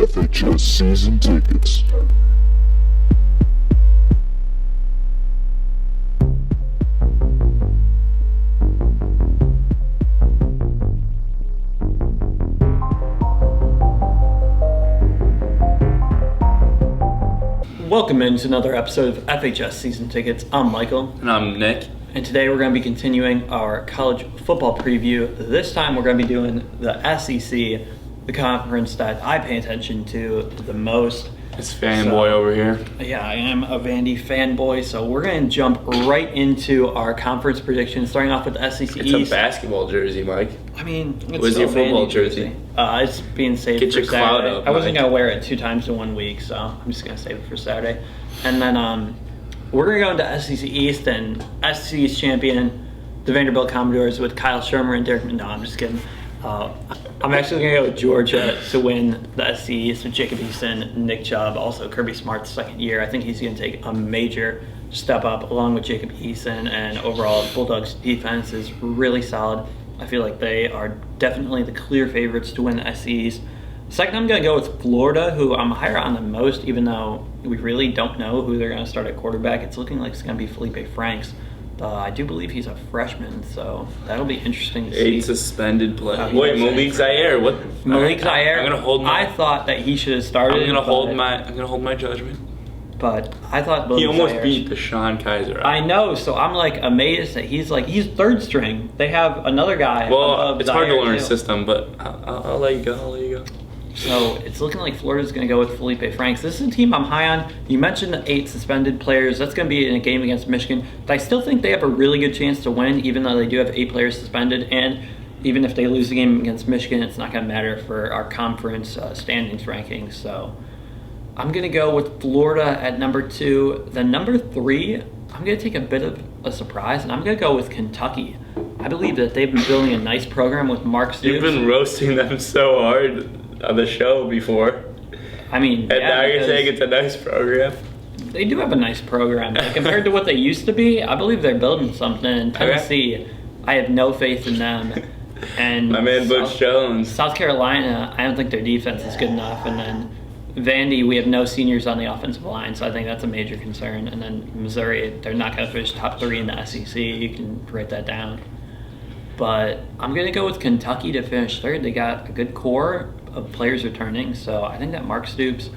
FHS season tickets. Welcome into another episode of FHS Season Tickets. I'm Michael. And I'm Nick. And today we're going to be continuing our college football preview. This time we're going to be doing the SEC, the conference that I pay attention to the most. It's fanboy over here. Yeah, I am a Vandy fanboy, so we're going to jump right into our conference predictions, starting off with the SEC East. It's a basketball jersey, Mike. I mean, it's Where's still your football Vandy jersey? It's being saved Get for your clout Saturday. up, I wasn't Mike. going to wear it 2 times in 1 week, so I'm just going to save it for Saturday. And then we're going to go into SEC East, and SEC East champion, the Vanderbilt Commodores, with Kyle Shermer and Derek Mandel. I'm just kidding. I'm actually going to go with Georgia to win the SEC East with Jacob Eason, Nick Chubb, also Kirby Smart's second year. I think he's going to take a major step up along with Jacob Eason, and overall Bulldogs defense is really solid. I feel like they are definitely the clear favorites to win the SEC East. Second, I'm going to go with Florida, who I'm higher on the most, even though we really don't know who they're going to start at quarterback. It's looking like it's going to be Felipe Franks. I do believe he's a freshman, so that'll be interesting to see. 8 suspended players. He Wait, was Malik Zaire. What? Malik Zaire. I'm gonna hold my. I thought that he should have started. I'm gonna hold my judgment. But I thought He Malik almost Zaire- beat Deshaun Kaiser. I know, so I'm like amazed that he's third string. They have another guy. Well, above it's hard to Zaire, learn a too. system, but I'll let you go. So it's looking like Florida's going to go with Felipe Franks. This is a team I'm high on. You mentioned the 8 suspended players. That's going to be in a game against Michigan. But I still think they have a really good chance to win, even though they do have 8 players suspended. And even if they lose the game against Michigan, it's not going to matter for our conference standings rankings. So I'm going to go with Florida at number 2. Then number 3, I'm going to take a bit of a surprise, and I'm going to go with Kentucky. I believe that they've been building a nice program with Mark Stoops. You've been roasting them so hard on the show before, I mean, and yeah, now you're because saying it's a nice program. they do have a nice program. Like, compared to what they used to be, I believe they're building something. In Tennessee, I have no faith in them. And My man Butch Jones. South Carolina, I don't think their defense is good enough. And then Vandy, we have no seniors on the offensive line, so I think that's a major concern. And then Missouri, they're not going to finish top 3 in the SEC. You can write that down. But I'm going to go with Kentucky to finish 3rd. They got a good core of players returning, so I think that Mark Stoops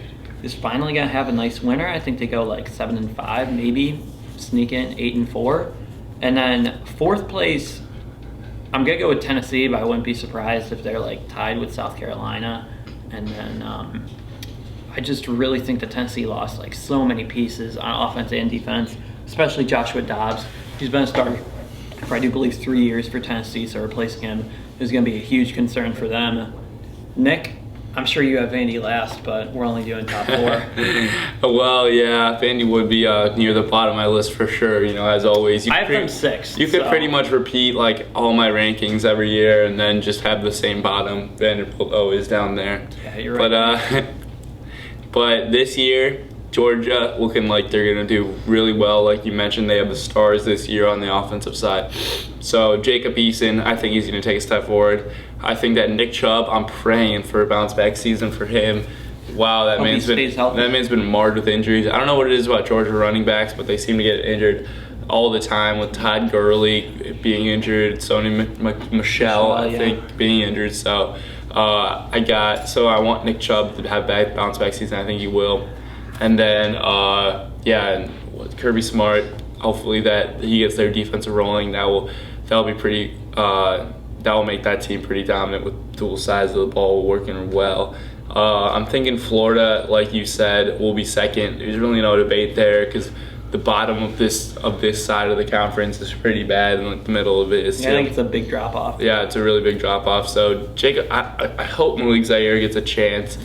is finally going to have a nice winter. I think they go like 7-5, maybe sneak in 8-4. And then 4th place, I'm going to go with Tennessee, but I wouldn't be surprised if they're like tied with South Carolina. And then I just really think that Tennessee lost like so many pieces on offense and defense, especially Joshua Dobbs. He's been a starter for I do believe 3 years for Tennessee, so replacing him is going to be a huge concern for them. Nick, I'm sure you have Vandy last, but we're only doing top 4. Well, yeah, Vandy would be near the bottom of my list for sure. You know, as always, I have them 6th. You could so. pretty much repeat like all my rankings every year, and then just have the same bottom. Vanderbilt always down there. Yeah, you're right. But this year, Georgia looking like they're gonna do really well. Like you mentioned, they have the stars this year on the offensive side. So Jacob Eason, I think he's gonna take a step forward. I think that Nick Chubb, I'm praying for a bounce back season for him. Wow, that Hope he man's stays healthy. been marred with injuries. I don't know what it is about Georgia running backs, but they seem to get injured all the time. With Todd Gurley being injured, Sony Michelle, I think, being injured. So I want Nick Chubb to have a bounce back season. I think he will. And then and Kirby Smart. Hopefully that he gets their defensive rolling. That'll be pretty. That will make that team pretty dominant with dual sides of the ball working well. I'm thinking Florida, like you said, will be second. There's really no debate there because the bottom of this side of the conference is pretty bad, and like the middle of it is too. I think it's a big drop off. Yeah, it's a really big drop off. So Jacob, I hope Malik Zaire gets a chance.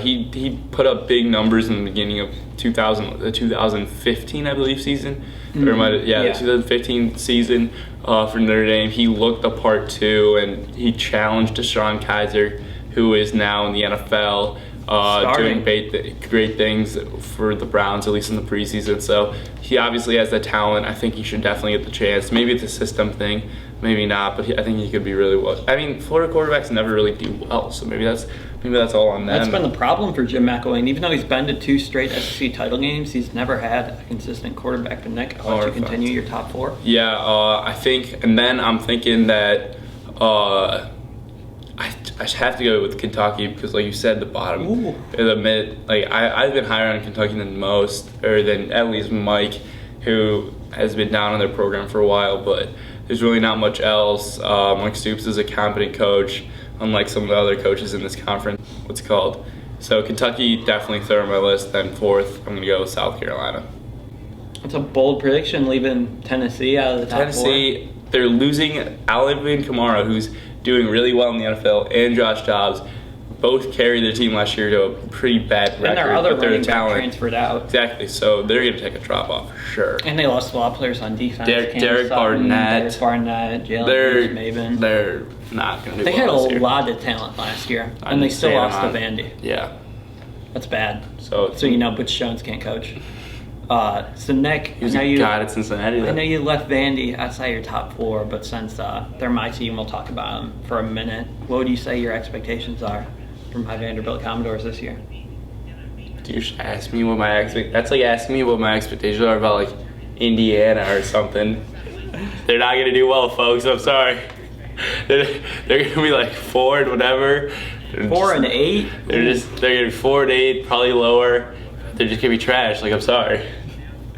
He put up big numbers in the beginning of 2015, I believe, season. Mm-hmm. The 2015 season for Notre Dame. He looked the part too, and he challenged Deshaun Kaiser, who is now in the NFL, doing great things for the Browns, at least in the preseason. So he obviously has the talent. I think he should definitely get the chance. Maybe it's a system thing, maybe not, but I think he could be really well. I mean, Florida quarterbacks never really do well, so maybe that's maybe that's all on them. That's been the problem for Jim McElwain. Even though he's been to 2 straight SEC title games, he's never had a consistent quarterback. But Nick, I'll let you continue your top 4. Yeah, I think, and then I'm thinking that I have to go with Kentucky because, like you said, the bottom, the mid. Like I've been higher on Kentucky than most, or than at least Mike, who has been down on their program for a while. But there's really not much else. Mike Stoops is a competent coach, unlike some of the other coaches in this conference. What's it called? So Kentucky definitely third on my list. Then 4th, I'm gonna go with South Carolina. That's a bold prediction, leaving Tennessee out of the top 4. Tennessee, they're losing Alvin Kamara, who's doing really well in the NFL, and Josh Dobbs. Both carried their team last year to a pretty bad record. And their other but their running back talent transferred out. Exactly, so they're going to take a drop off for sure. And they lost a lot of players on defense. Derek Barnett, Jalen Maven. They're not going to do They well had this a lot of talent last year, and they still lost to Vandy. Yeah. That's bad. So you know Butch Jones can't coach. So Nick, he was a god at Cincinnati. I know you left Vandy outside your top 4, but since they're my team, we'll talk about them for a minute. What would you say your expectations are from my Vanderbilt Commodores this year? You should ask me what that's like asking me what my expectations are about like Indiana or something. They're not gonna do well, folks. I'm sorry. They're gonna be like 4 and whatever. 4 and 8. They're gonna be 4 and 8, probably lower. They're just gonna be trash. Like, I'm sorry.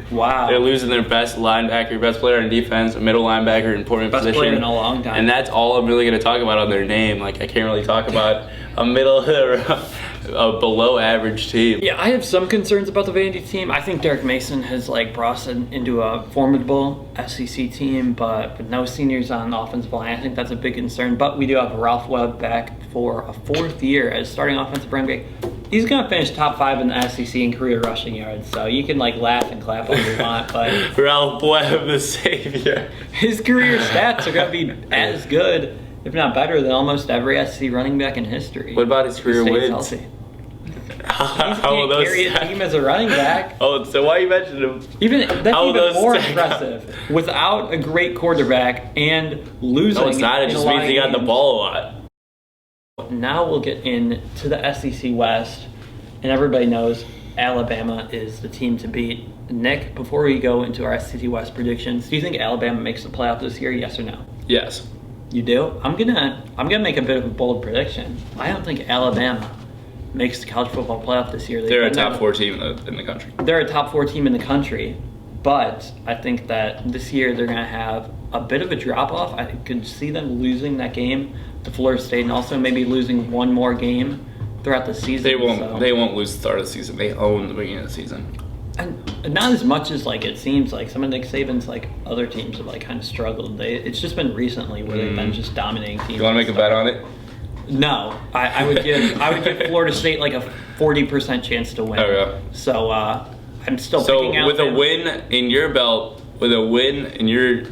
Wow. They're losing their best linebacker, best player on defense, a middle linebacker, important best position. Player in a long time. And that's all I'm really gonna talk about on their name. Like, I can't really talk about a below average team. Yeah, I have some concerns about the Vandy team. I think Derek Mason has brought us into a formidable SEC team, but with no seniors on the offensive line, I think that's a big concern. But we do have Ralph Webb back for a 4th year as starting offensive running back. He's going to finish top 5 in the SEC in career rushing yards, so you can laugh and clap all you want, but Ralph Webb, the savior. His career stats are going to be as good, if not better, than almost every SEC running back in history. What about his career wins? Healthy. How will those carry a team as a running back. Oh, so why you mentioned him? That's even more impressive. Without a great quarterback and losing. No, it's not. It just means he got the ball a lot. Now we'll get into the SEC West, and everybody knows Alabama is the team to beat. Nick, before we go into our SEC West predictions, do you think Alabama makes the playoff this year? Yes or no? Yes. You do? I'm gonna make a bit of a bold prediction. I don't think Alabama makes the college football playoff this year. They're a top 4 team in the country. They're a top 4 team in the country, but I think that this year they're going to have a bit of a drop-off. I could see them losing that game to Florida State and also maybe losing one more game throughout the season. They won't lose the start of the season. They own the beginning of the season. And not as much as it seems like some of Nick Saban's other teams have kind of struggled. It's just been recently where they've been just dominating teams. You want to make a bet on it? No, I would give Florida State a 40% chance to win. Oh yeah. So I'm still picking out. So with a win in your belt, you're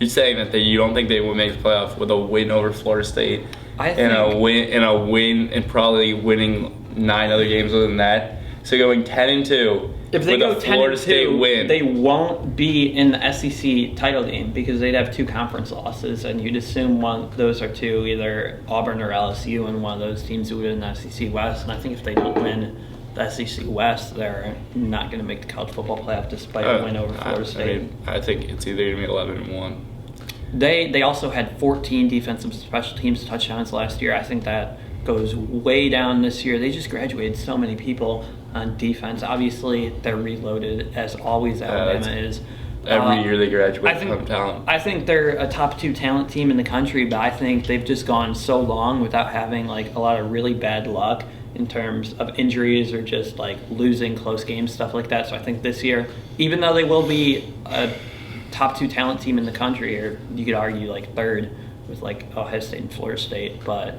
saying that you don't think they will make the playoff with a win over Florida State, and a win and probably winning 9 other games other than that. So going 10-2. If they go 10-2, they won't be in the SEC title game because they'd have 2 conference losses, and you'd assume one of those are 2, either Auburn or LSU, and one of those teams would win the SEC West. And I think if they don't win the SEC West, they're not going to make the college football playoff despite a win over Florida State. I think it's either going to be 11-1. They also had 14 defensive special teams touchdowns last year. I think that goes way down this year. They just graduated so many people on defense. Obviously, they're reloaded, as always Alabama is. Every year they graduate from talent. I think they're a top 2 talent team in the country, but I think they've just gone so long without having a lot of really bad luck in terms of injuries or just losing close games, stuff like that. So I think this year, even though they will be a top 2 talent team in the country, or you could argue 3rd with Ohio State and Florida State, but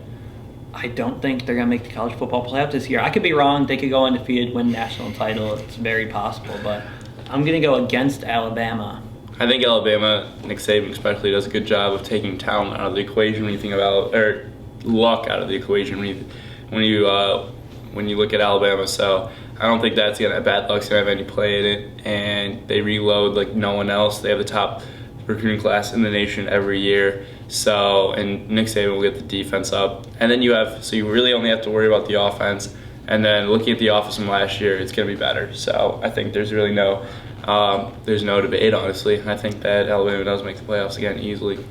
I don't think they're going to make the college football playoff this year. I could be wrong. They could go undefeated, win national title. It's very possible, but I'm going to go against Alabama. I think Alabama, Nick Saban especially, does a good job of taking talent out of the equation when you think about, or luck out of the equation when you look at Alabama. So I don't think that's bad luck's gonna have any play in it, and they reload like no one else. They have the top recruiting class in the nation every year. So, and Nick Saban will get the defense up. And then you really only have to worry about the offense. And then looking at the offense from last year, it's going to be better. So I think there's really no debate, honestly. I think that Alabama does make the playoffs again easily.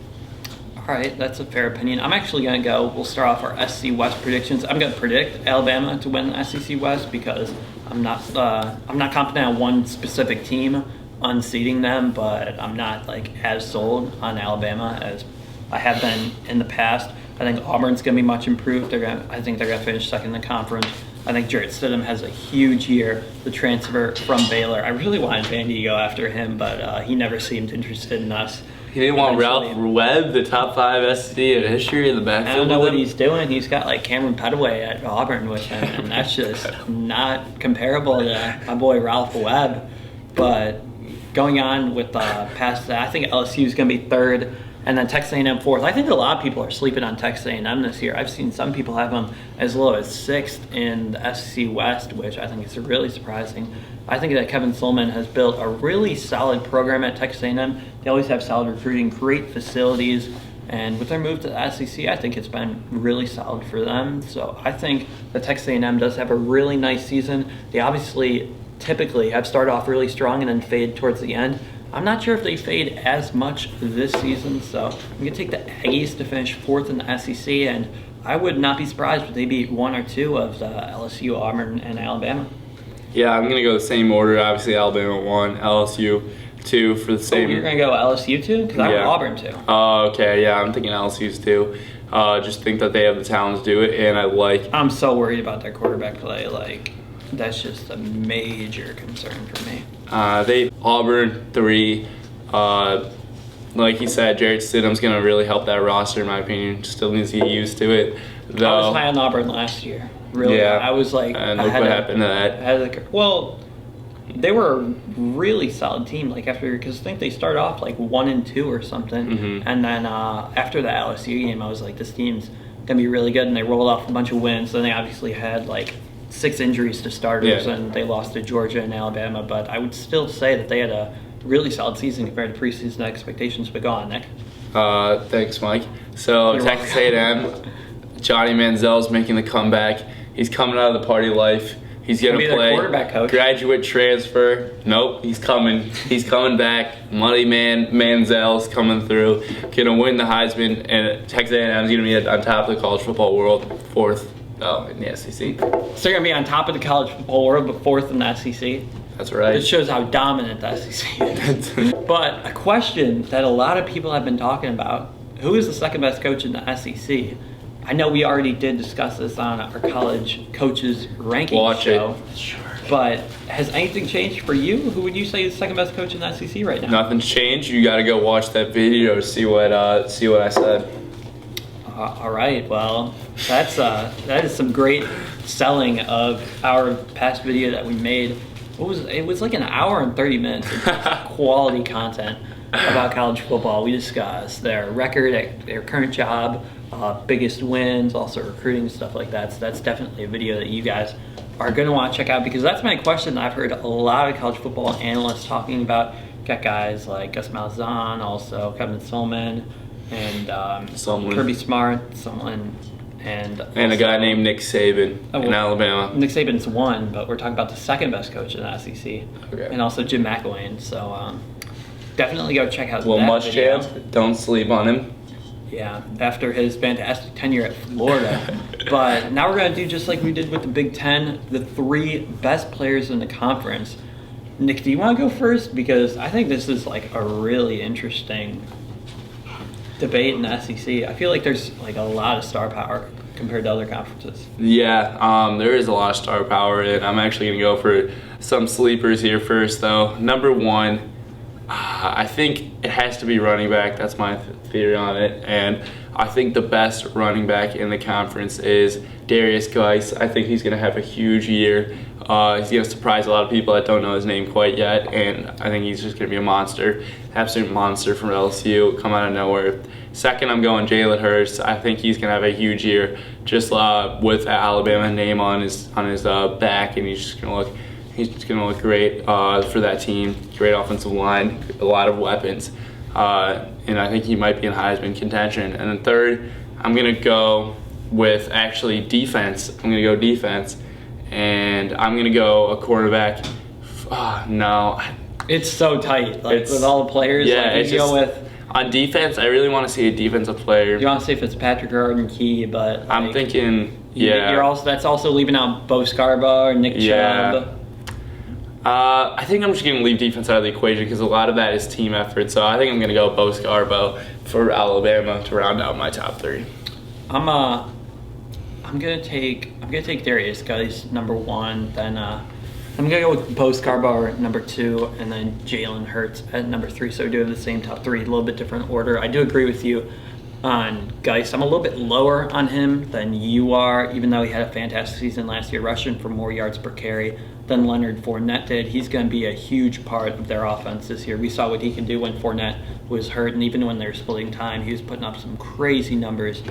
All right, that's a fair opinion. I'm actually going to we'll start off our SEC West predictions. I'm going to predict Alabama to win the SEC West because I'm not confident on one specific team unseating them, but I'm not as sold on Alabama as I have been in the past. I think Auburn's going to be much improved. I think they're going to finish second in the conference. I think Jarrett Stidham has a huge year, the transfer from Baylor. I really wanted Vandy to go after him, but he never seemed interested in us. He didn't want Ralph Webb, the top 5 SC in history, in the backfield. I don't know what he's doing. He's got Cameron Petaway at Auburn with him, and that's just not comparable to my boy Ralph Webb. But going on with past that, I think LSU is going to be third, and then Texas A&M fourth. I think a lot of people are sleeping on Texas A&M this year. I've seen some people have them as low as sixth in the SEC West, which I think is really surprising. I think that Kevin Sullivan has built a really solid program at Texas A&M. They always have solid recruiting, great facilities, and with their move to the SEC, I think it's been really solid for them. So I think that Texas A&M does have a really nice season. They obviously typically have started off really strong and then fade towards the end. I'm not sure if they fade as much this season, so I'm going to take the Aggies to finish fourth in the SEC, and I would not be surprised if they beat one or two of the LSU, Auburn, and Alabama. Yeah, I'm going to go the same order. Obviously, Alabama 1, LSU 2 for the same. Oh, you're going to go LSU 2? Because I went Auburn 2. Oh, okay. Yeah, I'm thinking LSU's 2. Just think that they have the talent to do it, and I'm so worried about their quarterback play. That's just a major concern for me. Auburn 3. Like he said, Jarrett Stidham's going to really help that roster, in my opinion. Still needs to get used to it. I was high on Auburn last year. Really, yeah. I was and look what happened to that. Well, they were a really solid team. Because I think they started off 1-2 or something, and then after the LSU game, I was like, this team's gonna be really good, and they rolled off a bunch of wins. Then they obviously had 6 injuries to starters, and they lost to Georgia and Alabama. But I would still say that they had a really solid season compared to preseason expectations. But go on, Nick. Thanks, Mike. So Texas A&M, Johnny Manziel's making the comeback. He's coming out of the party life. He's gonna play. Quarterback coach. Graduate transfer. Nope, he's coming. He's coming back. Money man Manziel's coming through. Gonna win the Heisman, and Texas A&M is gonna be on top of the college football world, fourth. In the SEC. So you're going to be on top of the college football world, but fourth in the SEC? That's right. It shows how dominant the SEC is. But a question that a lot of people have been talking about, who is the second best coach in the SEC? I know we already did discuss this on our college coaches ranking show. Sure. But has anything changed for you? Who would you say is the second best coach in the SEC right now? Nothing's changed. You got to go watch that video to see what I said. All right, well, that is some great selling of our past video that we made. It was like an hour and 30 minutes of quality content about college football. We discussed their record at their current job, biggest wins, also recruiting, stuff like that. So that's definitely a video that you guys are going to want to check out, because that's my question I've heard a lot of college football analysts talking about. Got guys like Gus Malzahn, also Kevin Sullivan, and Kirby Smart, and a guy named Nick Saban in Alabama. Nick Saban's one, but we're talking about the second best coach in the SEC, okay. And also Jim McElwain. So definitely go check out that Muschamp, don't sleep on him. Yeah, after his fantastic tenure at Florida. But now we're going to do just like we did with the Big Ten, the 3 best players in the conference. Nick, do you want to go first? Because I think this is a really interesting debate in the SEC. I feel like there's a lot of star power compared to other conferences. Yeah, there is a lot of star power, and I'm actually going to go for some sleepers here first, though. Number 1, I think it has to be running back. That's my theory on it. And I think the best running back in the conference is Darius Geis. I think he's going to have a huge year. He's going to surprise a lot of people that don't know his name quite yet. And I think he's just going to be a monster, absolute monster from LSU, come out of nowhere. Second, I'm going Jalen Hurts. I think he's going to have a huge year, just with Alabama name on his back, and he's just going to look great for that team. Great offensive line, a lot of weapons. and I think he might be in Heisman contention. And then third, I'm going to go with actually defense. I'm going to go defense, and I'm going to go a quarterback. No. It's so tight, like with all the players. Yeah, like, it's you just, go with. On defense, I really want to see a defensive player. You want to say Fitzpatrick or Arden Key, but like, I'm thinking, yeah. You're also that's also leaving out Bo Scarborough or Nick Chubb. I think I'm just going to leave defense out of the equation because a lot of that is team effort. So I think I'm going to go Bo Scarborough for Alabama to round out my top three. I'm gonna take Darius Geis number one. Then I'm gonna go with Bo Scarborough number two, and then Jalen Hurts at number three. So we do have the same top three, a little bit different order. I do agree with you on Geis. I'm a little bit lower on him than you are, even though he had a fantastic season last year, rushing for more yards per carry than Leonard Fournette did. He's going to be a huge part of their offense this year. We saw what he can do when Fournette was hurt, and even when they were splitting time, he was putting up some crazy numbers.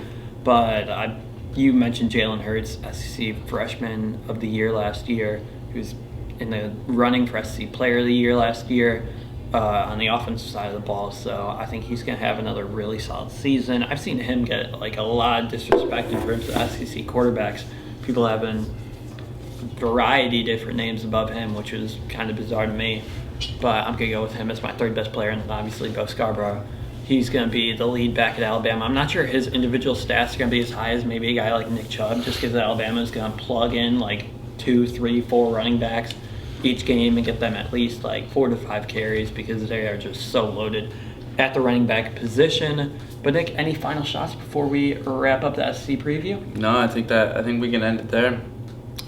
But you mentioned Jalen Hurts, SEC Freshman of the Year last year. He was in the running for SEC Player of the Year last year on the offensive side of the ball. So I think he's going to have another really solid season. I've seen him get like a lot of disrespect in terms of SEC quarterbacks. People having variety different names above him, which is kind of bizarre to me. But I'm going to go with him as my third best player, and then obviously Bo Scarborough. He's going to be the lead back at Alabama. I'm not sure his individual stats are going to be as high as maybe a guy like Nick Chubb, just because Alabama is going to plug in like 2, 3, 4 running backs each game and get them at least like 4 to 5 carries because they are just so loaded at the running back position. But Nick, any final shots before we wrap up the SC preview? No, I think we can end it there.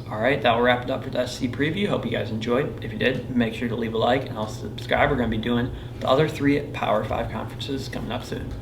All right, that will wrap it up for the SC preview. Hope you guys enjoyed. If you did, make sure to leave a like and also subscribe. We're going to be doing the other 3 Power 5 conferences coming up soon.